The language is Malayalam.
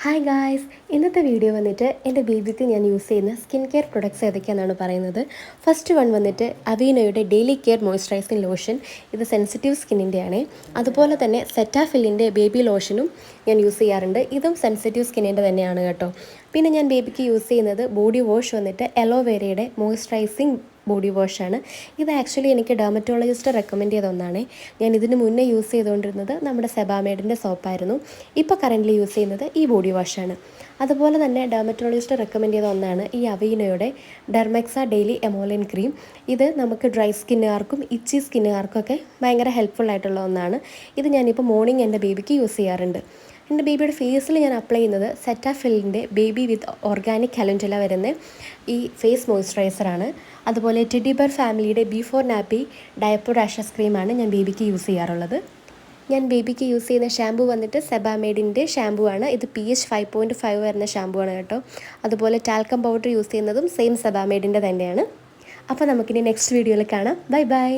ഹായ് ഗായ്സ്, ഇന്നത്തെ വീഡിയോ വന്നിട്ട് എൻ്റെ ബേബിക്ക് ഞാൻ യൂസ് ചെയ്യുന്ന സ്കിൻ കെയർ പ്രൊഡക്ട്സ് ഏതൊക്കെയാണെന്നാണ് പറയുന്നത്. ഫസ്റ്റ് വൺ വന്നിട്ട് അവീനോയുടെ ഡെയിലി കെയർ മോയ്സ്ചറൈസിങ് ലോഷൻ. ഇത് സെൻസിറ്റീവ് സ്കിന്നിൻ്റെയാണ്. അതുപോലെ തന്നെ സെറ്റാഫില്ലിൻ്റെ ബേബി ലോഷനും ഞാൻ യൂസ് ചെയ്യാറുണ്ട്. ഇതും സെൻസിറ്റീവ് സ്കിന്നിൻ്റെ തന്നെയാണ് കേട്ടോ. പിന്നെ ഞാൻ ബേബിക്ക് യൂസ് ചെയ്യുന്നത് ബോഡി വാഷ് വന്നിട്ട് അലോവേരയുടെ മോയ്സ്ചറൈസിങ് ബോഡി വാഷാണ്. ഇത് ആക്ച്വലി എനിക്ക് ഡെർമറ്റോളജിസ്റ്റ് റെക്കമെൻഡ് ചെയ്ത ഒന്നാണ്. ഞാൻ ഇതിന് മുന്നേ യൂസ് ചെയ്തുകൊണ്ടിരുന്നത് നമ്മുടെ സെബാമേഡിൻ്റെ സോപ്പായിരുന്നു. ഇപ്പോൾ കറൻ്റ്ലി യൂസ് ചെയ്യുന്നത് ഈ ബോഡി വാഷാണ്. അതുപോലെ തന്നെ ഡെർമറ്റോളജിസ്റ്റ് റെക്കമെൻഡ് ചെയ്ത ഒന്നാണ് ഈ അവീനോയുടെ ഡെർമെക്സ ഡെയിലി എമോലിൻ ക്രീം. ഇത് നമുക്ക് ഡ്രൈ സ്കിന്നുകാർക്കും ഇച്ചി സ്കിന്നുകാർക്കൊക്കെ ഭയങ്കര ഹെൽപ്ഫുൾ ആയിട്ടുള്ള ഒന്നാണ്. ഇത് ഞാനിപ്പോൾ മോർണിംഗ് എൻ്റെ ബേബിക്ക് യൂസ് ചെയ്യാറുണ്ട്. എൻ്റെ ബേബിയുടെ ഫേസിൽ ഞാൻ അപ്ലൈ ചെയ്യുന്നത് സെറ്റാഫില്ലിൻ്റെ ബേബി വിത്ത് ഓർഗാനിക് കലൻഡുല വരുന്ന ഈ ഫേസ് മോയ്സ്ചറൈസറാണ്. അതുപോലെ ടെഡിബർ ഫാമിലിയുടെ ബിഫോർ നാപ്പി ഡയപ്പർ റാഷസ് ക്രീമാണ് ഞാൻ ബേബിക്ക് യൂസ് ചെയ്യാറുള്ളത്. ഞാൻ ബേബിക്ക് യൂസ് ചെയ്യുന്ന ഷാമ്പു വന്നിട്ട് സെബാമേഡിൻ്റെ ഷാമ്പു ആണ്. ഇത് PH 5.5 വരുന്ന ഷാമ്പു ആണ് കേട്ടോ. അതുപോലെ ടാൽക്കം പൗഡർ യൂസ് ചെയ്യുന്നതും സെയിം സെബാമേഡിൻ്റെ തന്നെയാണ്. അപ്പോൾ നമുക്കിനി നെക്സ്റ്റ് വീഡിയോയിൽ കാണാം. Bye bye.